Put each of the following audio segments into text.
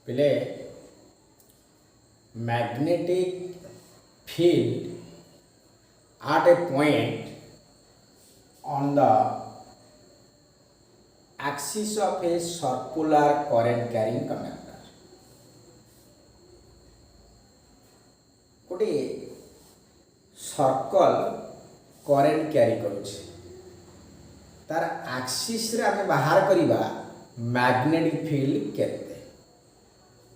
पिले magnetic field at a point on the axis of a circular current carrying conductor गोटे circle current क्यारी करुचे तार axis रे आमे बाहर करिबा मैग्नेटिक फील्ड केते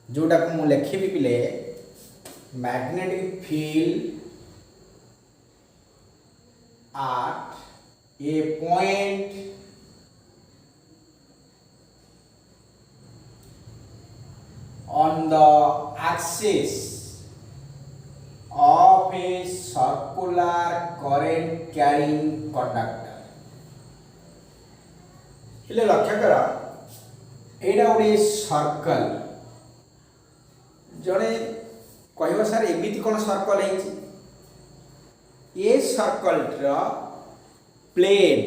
जोटा को मु लिखिबी पिले magnetic field at a point on the axis of a circular current carrying conductor इले लक्ष्य कर एटा गोटे सर्कल जड़े कह सर एमती कौन सर्कल ये सर्कल प्लेन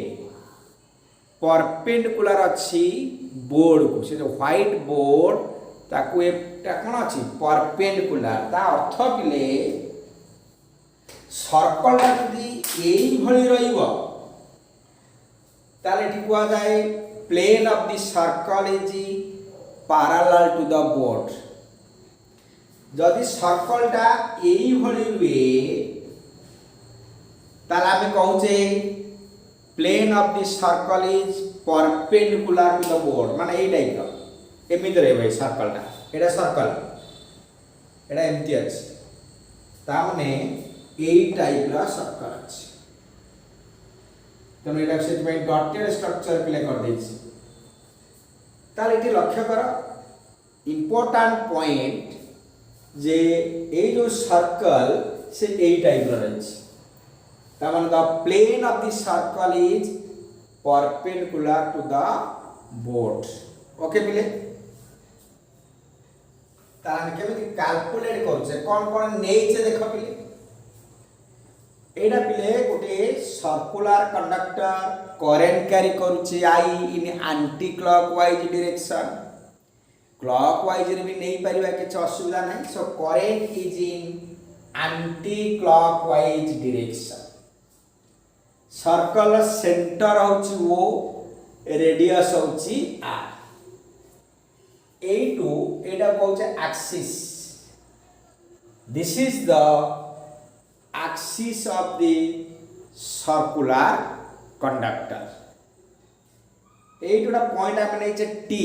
परपेंडिकुलर अच्छी बोर्ड को से जो व्हाइट बोर्ड ताकू एटा कौन अच्छी परपेंडिकुलर ता अर्थ पिले सर्कल यदि यही भली रहिबो ताले एठी कुआ जाए plane of the circle is parallel to the board जदि सर्कलटा यही भली रुए ताले आमे कहूचे plane of the circle is perpendicular to the board माने एई टाइप रो एमिति रहबे सर्कलटा एटा सर्कल एटा एम्ति अछि ता माने एई टाइप रा सर्कल अछि तने एटा से भाई डॉटेड स्ट्रक्चर प्ले कर देछि ताले एठी लक्ष्य कर इंपोर्टेंट पॉइंट जे ए जो सर्कल से एई टाइप रा अछि ता माने the plane of the circle is perpendicular to the board okay पिले ता हम केमिति कैलकुलेट करूछे कोन कोन नेइछे देख पिले एडा पिले गोटे सर्कुलर कंडक्टर करेंट कैरी करूछे I in anti clockwise direction clockwise रे भी नहीं परिबा के असुविधा नहीं so current is in anti clockwise direction circle centre होची वो रेडियस होची आर ए टू एडा कहूचे axis this is the axis of the circular conductor एटा पॉइंट आपन नै टी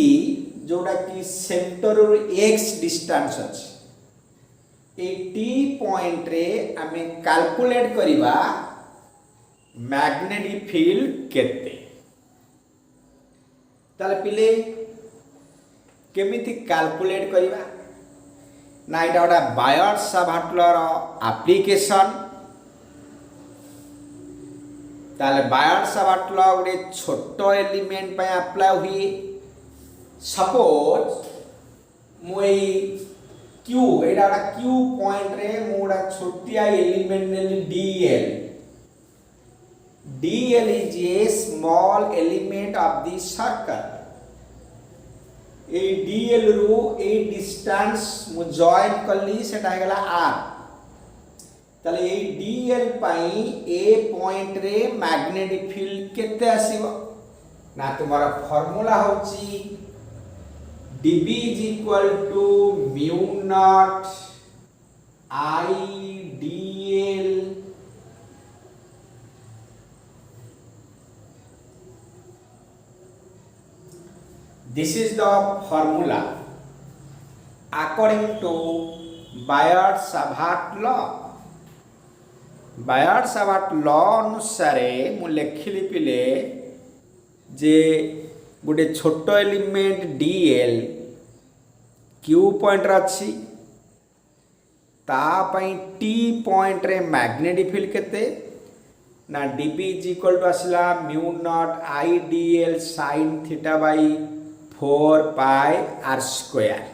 जोटा कि सेंटर रो x डिस्टेंस अछि ए टी पॉइंट रे हमें कैलकुलेट करिबा मैग्नेटिक फील्ड केते ताले पिले केमिति कैलकुलेट करिबा ना एटा गोटा बायट-सावर्ट एप्लीकेशन ताले बायट-सावर्ट गोटे छोटो एलिमेंट पे अप्लाई हुई सपोज मुई क्यू एटा गोटा क्यू पॉइंट रे मोडा छोटिया एलिमेंट नेली DL is a small element of the circle ए डीएल रो ए डिस्टेंस मु जॉइन करली सेटा हेगला आर तले ए डीएल पई ए पॉइंट रे मैग्नेटिक फील्ड केते आसीबो ना तुम्हारा फार्मूला होची dB = mu naught I dl this is the formula according to Biot Savart law Biot Savart law अनुसार मु लिखिली पिले जे गोटे छोटो एलिमेंट डीएल क्यू पॉइंट अछि ता पई टी पॉइंट रे मैग्नेटिक फील्ड केते ना dB = आसला mu naught I dl sin theta by 4 pi r square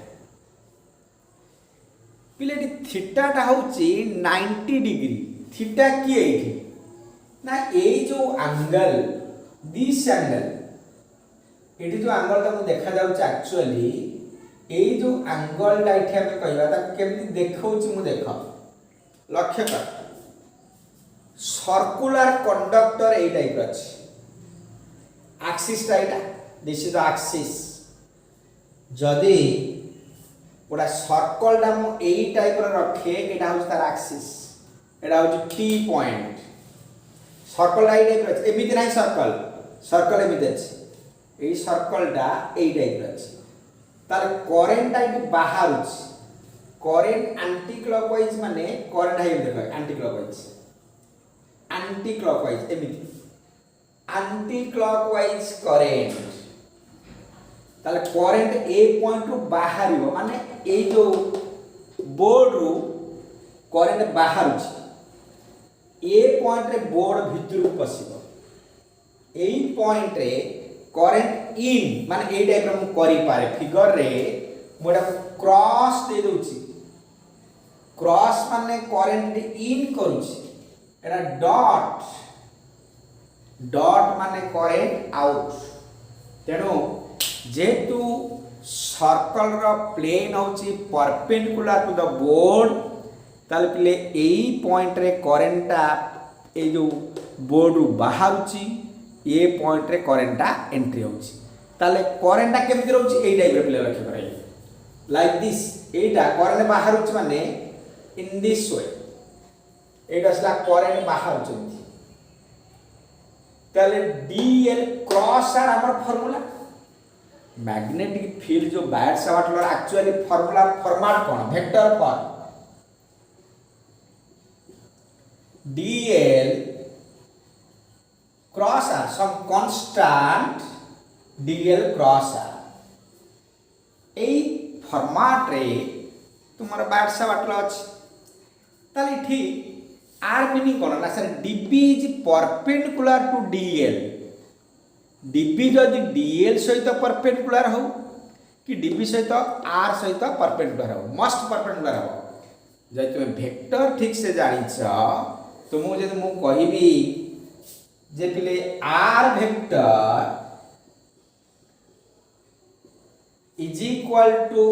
पिलेटी थीटा टा होची 90 डिग्री थीटा की एठी ना ए जो एंगल दिस एंगल एठी जो एंगल ता देखा जाउछ एक्चुअली এই जो आंगलटा एठी हम कहबा ता केमति देखौछि मु देख लक्ष्य कर सर्कुलर कंडक्टर ए टाइप अछि एक्सिस टाइटा दिस इज द एक्सिस जदि गोटा सर्कल टा मु ए टाइप रो रखे एटा हो तार एक्सिस एटा हो टी पॉइंट सर्कल ए टाइप रो एमिति नाही सर्कल एमिति अछि एई सर्कल टा ए टाइप रो अछि तार करेंट आइट बाहर करेंट एंटी क्लॉकवाइज माने करेंट हाई देखो एंटी क्लॉकवाइज एमिति एंटी क्लॉकवाइज करेंट ताले करेंट ए पॉइंट रु बाहर माने ए जो बोर्ड रु करेंट बाहर ए पॉइंट रे बोर्ड भितर पसिबो एई पॉइंट रे करेंट इन माने ए टाइप रो मु करि पारे फिगर रे मोडा क्रॉस दे दोछि क्रॉस माने करेंट इन करूछि एटा डॉट माने करेंट आउट तेनो जेतु सर्कल रो प्लेन होछि परपेंडिकुलर टू द बोर्ड ताले पिले एई पॉइंट रे करेंटटा ए जो बोर्ड रु बाहरुछि ए पॉइंट रे करेंटटा एंट्री होछि ताले करेंटटा केमति रहउछि एई टाइप रे प्ले लक्ष्य करै लाइक दिस एटा करेंट बाहर होछि माने इन दिस वे एटा सला करेंट बाहर होछि ताले डीएल क्रॉस आर हमर फार्मूला मैग्नेटिक फील्ड जो बैट सावटलर एक्चुअली फार्मूला फॉर्मेट कोन vector form dl cross r some constant dl cross r एई फॉर्मेट रे तुमर बाटसा बाटला अछि ताली ठीक आर मीनिंग कोन ना sir db is perpendicular to dl db जदि dl सहित परपेंडिकुलर हो कि db सहित r सहित परपेंडिकुलर हो मस्ट परपेंडिकुलर हो जदि तुम वेक्टर ठीक से जानि छ तो मु जदि मु कहिबी जे पिले r vector is equal to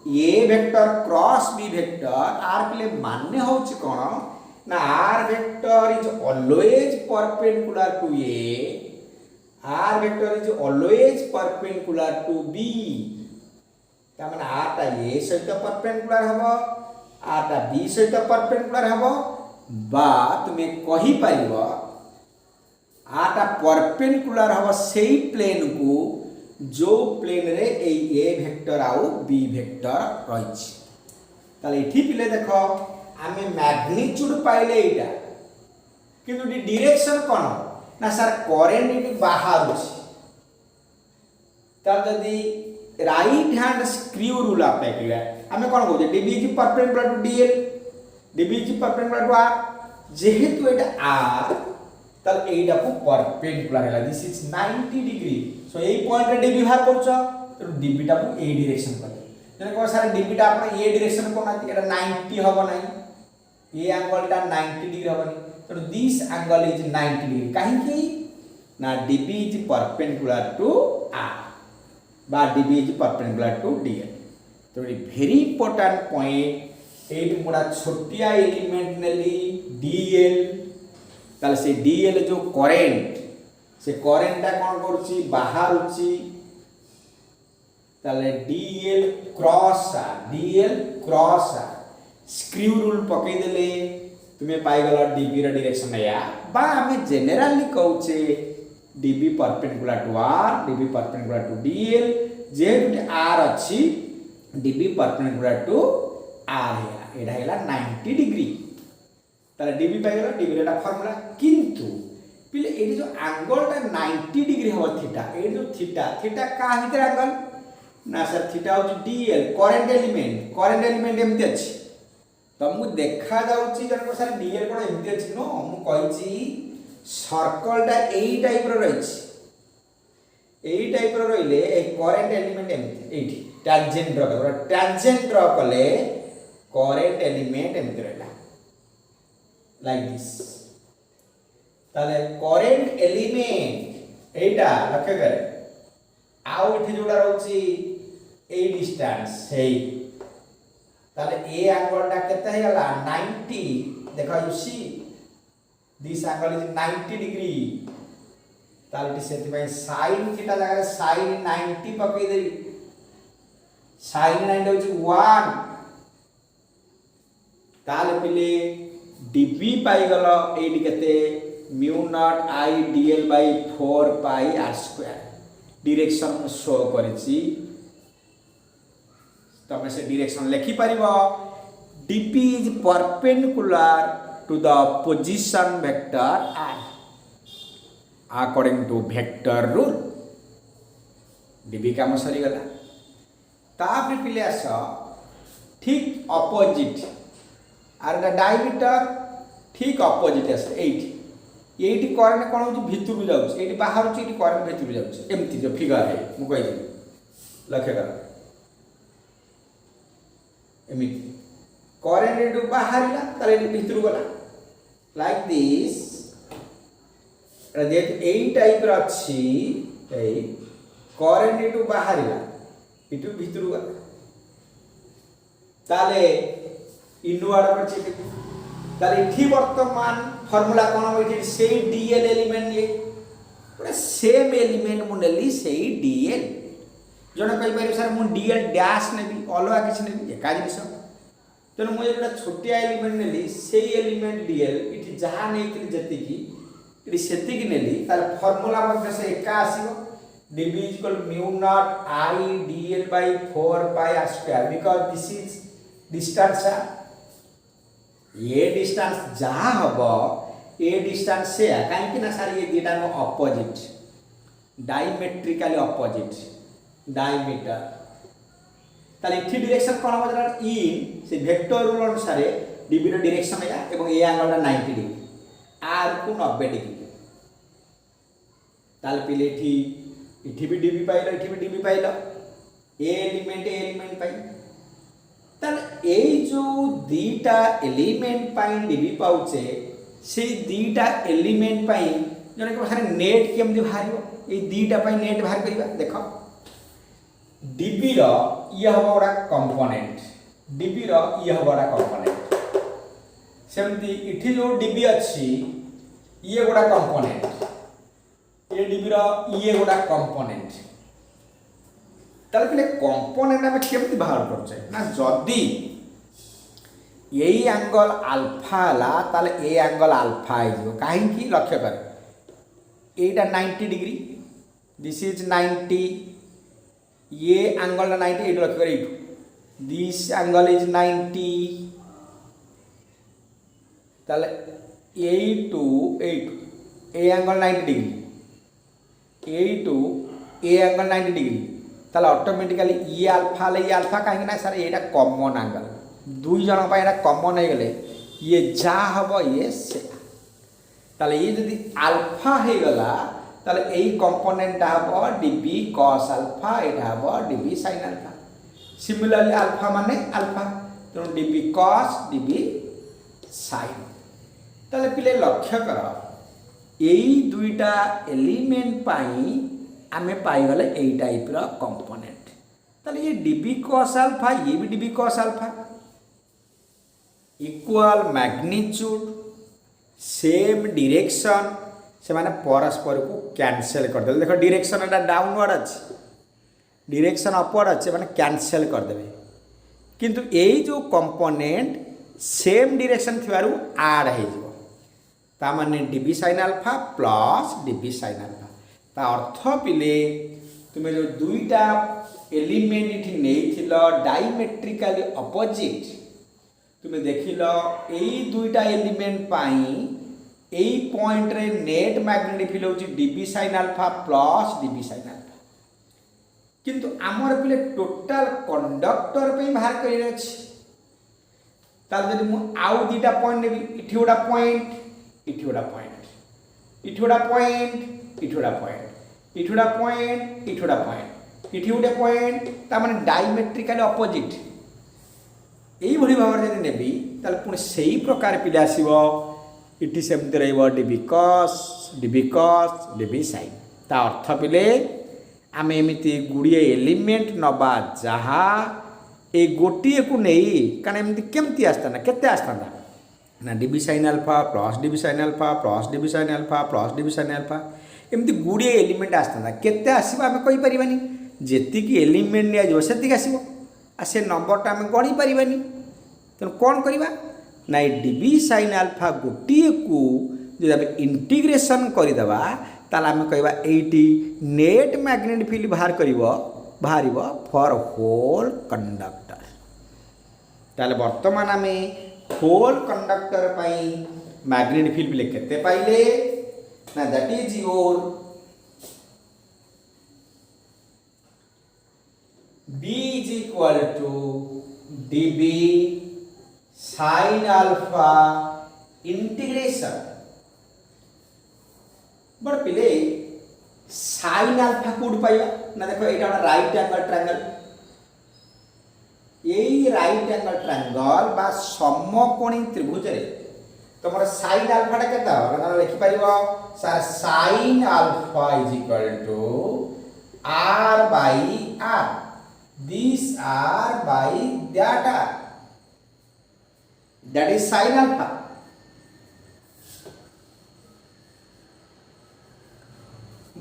a vector cross b vector r पिले मान्य होछि कोन ना r vector is always perpendicular to a r vector is always perpendicular to b ता माने r ता a सहित परपेंडिकुलर हबो r ता b सहित परपेंडिकुलर हबो बा तुमे कहि परिबो आटा परपेंडिकुलर हवा सेही प्लेन को जो प्लेन रे ए वेक्टर आउ बी वेक्टर रहिछि ताले एठी पिले देखो आमे मैग्नीट्यूड पाइले एटा किंतु डी डायरेक्शन कोन ना सर करेंट इटी बाहर अछि ता जदी right hand screw rule apply करिया आमे कोन कहू DB is perpendicular to DL DB is perpendicular to R जेहेतु एटा आर तल एटा को परपेंडिकुलर हैला दिस इज 90 डिग्री सो एई पॉइंट रे डीबी बाहर करछो तो डीबी टा को ए डायरेक्शन कर जने को सारे डीबी टा अपन ए डायरेक्शन को नाती एटा 90 हबो नै ए एंगल टा 90 डिग्री हबो नै तो दिस एंगल इज 90 डिग्री काहे कि ना dB is perpendicular to r बा dB is perpendicular to dl तो वेरी इंपोर्टेंट पॉइंट एट मोडा छोटिया एलिमेंट नेली डीएल ताले से डीएल जो करेंट से करेंटटा कोन करछि बाहर होछि ताले डीएल क्रॉस आ स्क्रू रूल पके देले तुमे पाई गलो डीबी रा डायरेक्शन या बा हमें जनरली कहउछे dB perpendicular to r dB perpendicular to dl जे आर अछि डीबी परपेंडिकुलर टू आर है एडा हैला 90 डिग्री ताले डीबी पाई गलो डीबी रा फार्मूला किंतु पिले एडी जो एंगल टा 90 डिग्री हो थीटा ए जो थीटा का हितर एंगल ना सर थीटा हो डीएल करंट एलिमेंट एमती अछि तमु देखा जाउची जन को सर डीएल कोन एमती अछि नो मु कहिची सर्कल टा एई टाइप रो रहिले ए करंट एलिमेंट एमती एठी टैंजेंट ड्रा कले करंट एलिमेंट एमती रहला लाइक दिस ताले करंट एलिमेंट एटा लक्ष्य करे आउ एठी जोडा रहउची ए डिस्टेंस है ताले ए एंगल टा केते हे गला 90 देखो you see this angle is 90 degree ताले सेति भाई sin थीटा जगह sin 90 पकई देबी sin 90 होची 1 ताले पिले dv पाई गलो एडी केते mu not I dl by 4 pi r square direction show करिछि तमे से डायरेक्शन लिखि परिबो dp is perpendicular to the position vector r according to vector rule dv काम सरी गला तापर पिले आस ठीक ऑपोजिट आर डायमीटर ठीक ऑपोजिट आस 8 करंट कौन हो भितर जाऊँ ये बाहर ये करंट भितर जाऊँ एमती जो फिगर है मुझे लक्ष्य कर एमती करंट ये बाहर भितर गला लाइक दिस जेहेतु यही टाइप अच्छी करंट ये बाहर इटू भितर गला ताले इनवर्ड ताले इठी वर्तमान फॉर्मूला कौन हो से डीएल एलिमेंट ये पूरा सेम एलिमेंट मु नेली से डीएल जण कहि पारे सर मु डीएल डैश नेबी अलगा किछ नेबी एका जिनिस तेणु मुझे गोटे छोटिया एलिमेंट नेली से एलिमेंट डीएल इठी जहाँ नहीं जति की सेतिक नेली तार फॉर्मूला मध्ये से एका आसीबो dv equal mu naught I dl by 4 pi r square because this is distance ये डिस्टेंस जहाँ हम ये डिस्टेंस से कहीं ना सर ये दुटा अपोजिट डायमेट्रिकली अपोजिट डायमीटर ताले इठी डायरेक्शन कोन हो इन से वेक्टर रूल अनुसार डीबी रो डायरेक्शन या एवं ए एंगल 90 डिग्री आर को 90 डिग्री ताले पिले इठी भी डीबी पाइलो इठी भी डीबी पाइलो ए एलिमेंट पाइ ताले ए जो दीटा एलिमेंट पाइ डीबी पाउचे से दीटा एलिमेंट पाइ जने के बाहर नेट केमदी बाहरियो ए दीटा पाइ नेट बाहर करिबा देखो डीबी रो ये हबोडा कंपोनेंट डीबी रो ये हबोडा कंपोनेंट सेमती इठी जो डीबी अछि ये गोडा कंपोनेंट ये डीबी रो ये गोडा कंपोनेंट ताले पिले कंपोनेंट हम केमती बाहर करछे ना जदी यही एंगल अल्फा ला ताले ए एंगल अल्फा आइजो काहे की लक्ष्य कर एटा 90 डिग्री दिस इज 90 ये एंगल 90 एट लक्ष्य कर एटू दिस एंगल इज 90 ताले 8 to 8 A angle 90 degree 8 to A angle 90 degree ताले ऑटोमेटिकली ये अल्फा कहीं ना सर ये कॉमन एंगल दुई जन पाई कॉमन हो गले ये जा हबो ये से ताले ये जदी अल्फा हो गला ताले एई कंपोनेंट हबो db cos अल्फा एटा हबो db sin alpha similarly alpha माने अल्फा तो db cos db sin ताले पिले लक्ष्य कर एई दुईटा एलिमेंट पाई आमे पाई गले एई टाइप रो कंपोनेंट ताले ये db cos अल्फा ये भी db cos alpha equal magnitude same direction से माने परस्पर को कैंसिल कर दे देखो डायरेक्शन एटा डाउनवर्ड अछि डायरेक्शन अपवर्ड अछि माने कैंसिल कर देबे किंतु एई जो कंपोनेंट सेम डायरेक्शन थिबारु ऐड हे जिवो ता माने db sin alpha plus db sin alpha ता अर्थ पिले तुमे जो दुईटा एलिमेंट इठी नेइथिलो डायमेट्रिकली अपोजिट तुमे देखिलो एई दुईटा एलिमेंट पाई एई पॉइंट रे नेट मैग्नेटिक फील्ड होची db sin alpha plus db sin alpha किंतु हमर पिले टोटल कंडक्टर पे बाहर करि अछि तार जदि मु आउ दुईटा पॉइंट नेबी इठी गोटा पॉइंट इठी गोटा पॉइंट इठी गोटा पॉइंट इठी गोटा पॉइंट इठी गोटा पॉइंट इठी गोटा पॉइंट इठी गोटे पॉइंट ता माने डायमेट्रिकली अपोजिट यही भली भाव जब नेबी ताले पुणी सही प्रकार पिले आसीबो इटी सेमती रहइबो db cos db sin ता अर्थ पिले आम एमती गुड़िए एलिमेंट नवा जहा ए गोटे को नहीं कारण एमती केमती आसता केते आसता ना dB sine alpha plus dB sine alpha plus dB sine alpha plus dB sine alpha एमती गुड़िए एलिमेंट आसता केते आसो आम कहीपर जी एलिमेंट निया से आसो आ से नंबरटा आम गणी पारानी तेणु कौन करवा ना डीबी साइन अल्फा गोटे को जो आम इंटीग्रेशन करदे ताल आम कहवा एटी नेट मैग्नेटिक फील्ड बाहर फॉर होल कंडक्टर ताले वर्तमान आम होल कंडक्टर मैग्नेटिक फील्ड केते पाइले ना that is your B is equal to dB sin alpha integration but पिले sin alpha कोड पाइबा ना देखो एटा राइट एंगल ट्रायंगल यही राइट एंगल ट्रायंगल बा समकोणी त्रिभुज रे तमर sin alpha टा केता हो लिखि परिबो sir sin alpha is equal to r by r these are by that are that is sin alpha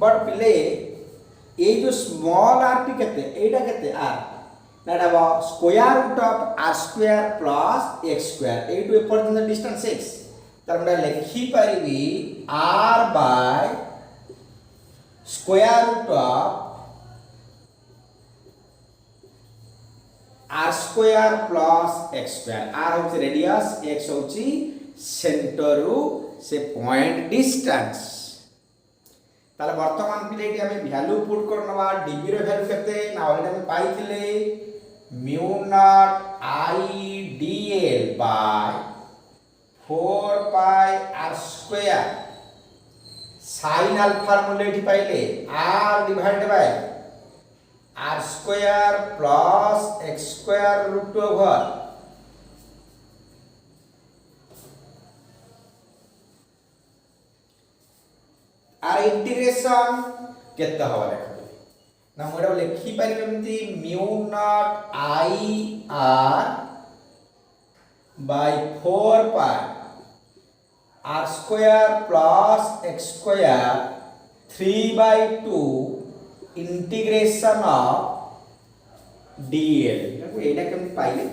but पिले ये जो स्मॉल r टी केते एटा केते r नाटा बा square root of r square plus x square ए टू ए पर्यंत डिस्टेंस x तर मैं लिखि परिबी r by square root of r square plus x square r होची रेडियस x होची सेंटर रु से पॉइंट डिस्टेंस ताले वर्तमान पिले एटी हमें वैल्यू पुट करनवा dB रो वैल्यू केते ना ऑलरेडी हम पाइथिले mu nought I dl by 4 pi r square sin alpha मूल्य एटी पाइले r divided by r square plus x square root over r integration केते हो देखो ना मोडा लिखि परिबेमती mu nought I r by 4 pi r square plus x square 3/2 integration of dl देखो एटा केम पाइले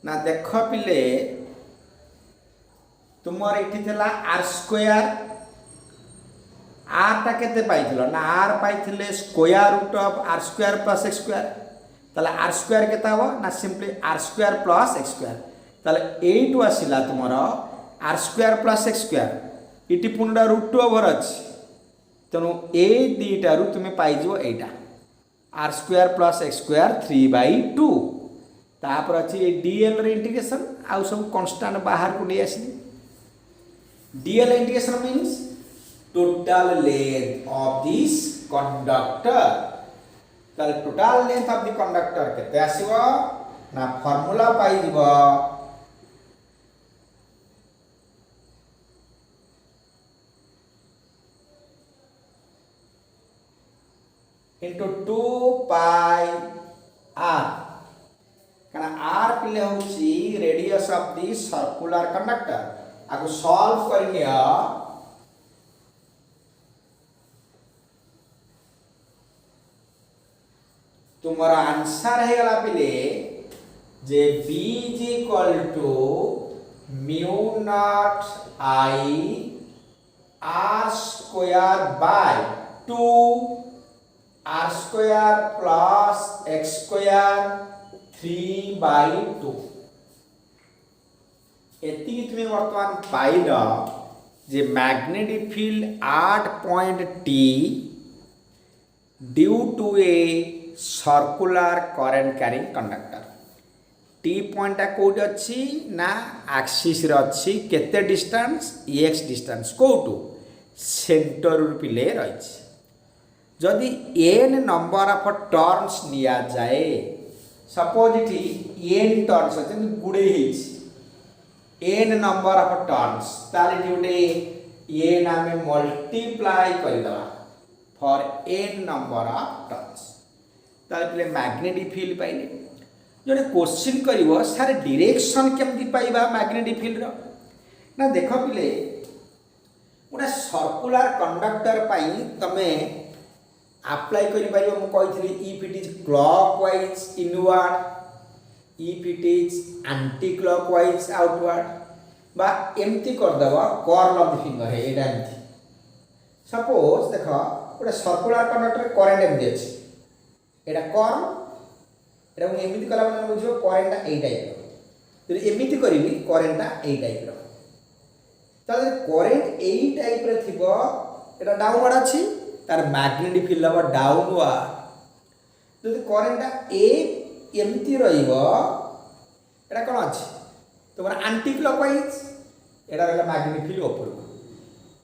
ना देखो पिले तुमर एठी थला r स्क्वायर r ता केते पाइथिलो ना r पाइथिले square root of r square plus x square ताले r स्क्वायर केता हो ना simply r square plus x square ताले एटु आसिला तुमर r square plus x square इटी पुंडा रूट ओवर अछि तेणु ए दीटा रु तुम्हें पाइजो एटा r square plus x square 3/2 तापर अछि ए dl रे इंटीग्रेशन आउ सब कांस्टेंट बाहर को ले आसी dl integration means total length of this conductor ताल total length of the conductor केते आसीबो ना फार्मूला पाइजबो into 2 pi r कारण r पिले होची radius of the circular conductor आको सॉल्व करनिया तुम्हारा आंसर है गला पिले जे b is equal to mu naught I r square by 2 r square plus x square 3/2 एति तुम वर्तमान पाइल जे magnetic field at point T due to a circular current carrying conductor T point कोड अच्छी ना एक्सिस रे अच्छी केते डिस्टेंस x डिस्टेंस कोटू सेंटर पिले रही जदि n नंबर ऑफ टर्न्स निया जाए सपोज इठी n टर्न्स अछि गुडे हिच n नंबर ऑफ टर्न्स ताले जोटे n आमे मल्टीप्लाई कर दवा for N number of turns ताले मैग्नेटिक फील्ड पाइले जड़े क्वेश्चन करिवो सारे डायरेक्शन केमती पाइबा मैग्नेटिक फील्ड रो ना देख पिले गोटे सर्कुलर कंडक्टर पाई तमे अप्लाई करि परिबो मु कहिथि if it is clockwise inward if it is anticlockwise outward बा एमती कर दबा कर्ल ऑफ द फिंगर है एटा एमती सपोज देख गोटे सर्कुलर कंडक्टर करंट एमती अछि एटा कर्ल एटा मु एमती कला माने बुझियो करंट ए टाइप रो एमती करिवि करंट ए टाइप रो ताले करंट ए टाइप रे थिबो एटा डाउनवर्ड अछि तार मैग्नेटिक फील्ड हबो डाउनवर्ड जदि करंट ए एमती रहिबो एटा कोन अछि तमरा एंटी क्लॉकवाइज एटा रहला मैग्नेटिक फील्ड ऊपर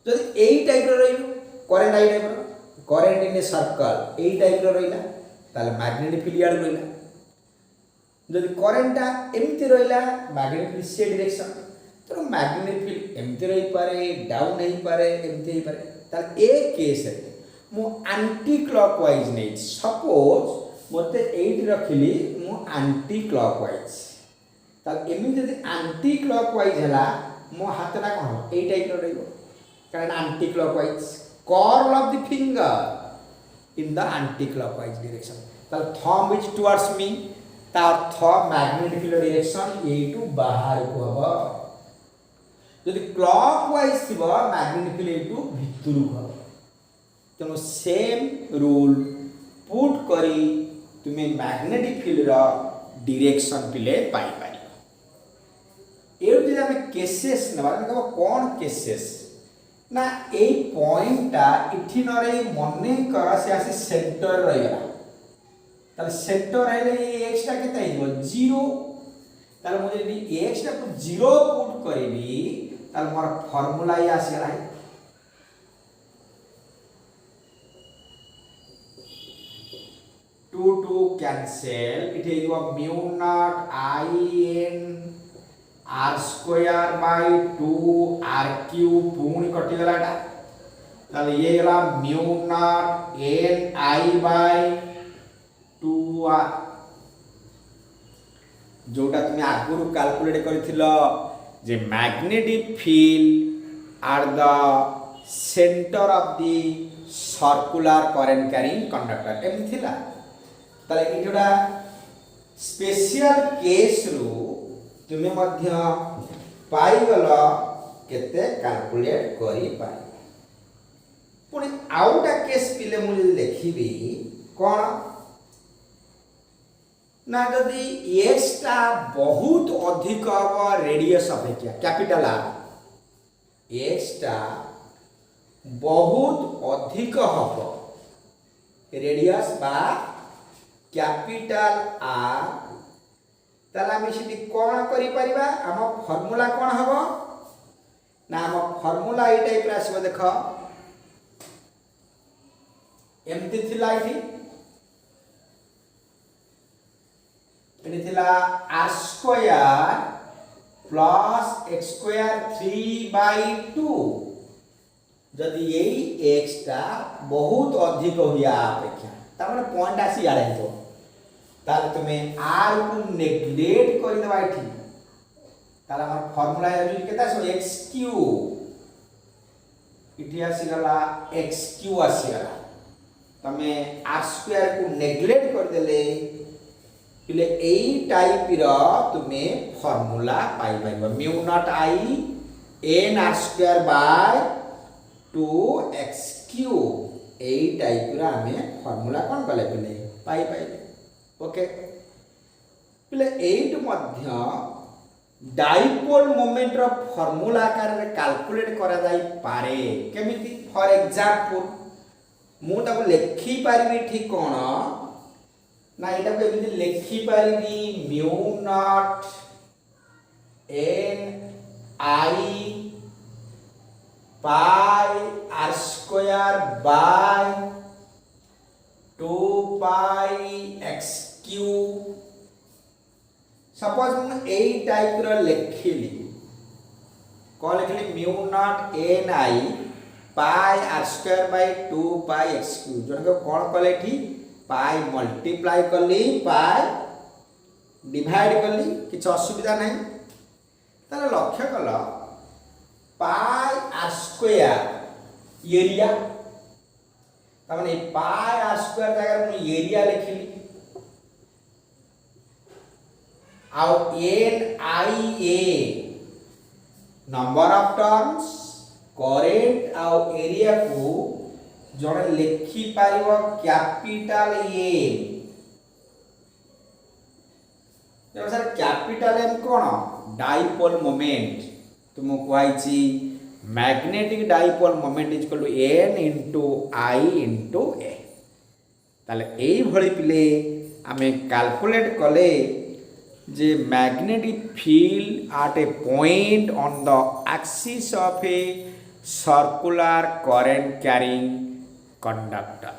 जदि ए टाइप रो रहिबो करंट ए टाइप रो करंट इन ए सर्कल ए टाइप रो रहिला ताले मैग्नेटिक फील्ड याड रहिला जदि करंट एमती रहिला मैग्नेटिक फील्ड से डायरेक्शन तो मैग्नेटिक फील्ड एमती रही पारे डाउन नहीं पारे एमती ही पारे ताले ए केस है मु एंटी क्लॉकवाइज नै सपोज मते 8 रखिली मु एंटी क्लॉकवाइज ताले एमि जदि एंटी क्लॉकवाइज हला मो हाथटा कोन ए टाइप रो रहइबो कारण anticlockwise curl of the finger in the anti clockwise direction ताले थंब इज टुवर्ड्स मी तार थंब मैग्नेटिक फील्ड डायरेक्शन ए टू बाहर को हबो जदि क्लॉकवाइज थिबो मैग्नेटिक फील्ड ए टू भितरु हबो तेणु सेम रूल पुट करी तुम्हें मैग्नेटिक फील्ड रो डायरेक्शन पिले पाई पारी ए जे हम केसेस नबा कहबो कोन केसेस ना ए पॉइंटटा इठी न रे मने कर से आसी सेंटर रहला ताले सेंटर रहले x टा केते आइबो 0 ताले मु जदि x टा को 0 पुट करबी ताले मोर फार्मूला या आसीला 2 cancel it is mu naught I n r square by 2 r cube पूर्ण कटि गला टा ताले ये गला mu naught n I by 2 r जोटा तुम आगुरु कैलकुलेट करथिलो जे magnetic field at the centre of the circular current carrying conductor एम थिला ताले इठोडा स्पेशल केस रु तुमे मध्य पाई गलो केते कैलकुलेट करी पाई पुनी आउटा केस पिले मु लिखिबी कोन ना जदि x टा बहुत अधिक हबो रेडियस अपेक्षा कैपिटल R x टा बहुत अधिक हबो रेडियस बा कैपिटल R ताला हम सिटी कोन करि परिबा हम फार्मूला कोन हबो ना हम फार्मूला ए टाइप रा आसीबो देखो एमती थिला इठी एनी थिला r square plus x square 3/2 जदि यही x टा बहुत अधिक होया अपेक्षा ता माने पॉइंट आसी आड़े तो ताले तुमे r को नेग्लेक्ट करि देबा इठी ताला हमर फार्मूला यूज केता सो x क्यूब इठी आसी गला x क्यूब आसी गला तमे r स्क्वायर को नेग्लेक्ट कर देले पिले ए टाइप रो तुमे फार्मूला पाई पाइबो mu not I n r square by 2x cube ए टाइप रो हमें फार्मूला कोन कले पिले पाई पाइले ओके पिले 8 मध्य डाइपोल मोमेंट रो फार्मूला आकार रे कैलकुलेट करा जाई पारे केमिति फॉर एग्जांपल मु ताको लेखि पारिबी ठीक कोन ना एटा को एमिति लेखि पारिबी mu nought n I pi r square by 2 pi x cube suppose मु ए टाइप रो लेखिली कोन लेखिली mu nought n I pi r square by 2 pi x cube जनक कौन कले एठी पाई मल्टीप्लाई कली पाई डिवाइड कली किछ असुविधा नहीं ताले लक्ष्य कल पाई आर स्क्वायर एरिया तमाने पाई आर स्क्वायर जगह मु एरिया लिखिली आउ n I A number of turns current आउ एरिया को जड़े लिखि पारिबो कैपिटल ए जब सर कैपिटल एम कोन डाइपोल मोमेंट तुम कहैछि magnetic dipole moment is equal to n into I into A ताले एई भଳି पिले आमे कैलकुलेट कले जे magnetic field at a point on the axis of a circular current carrying conductor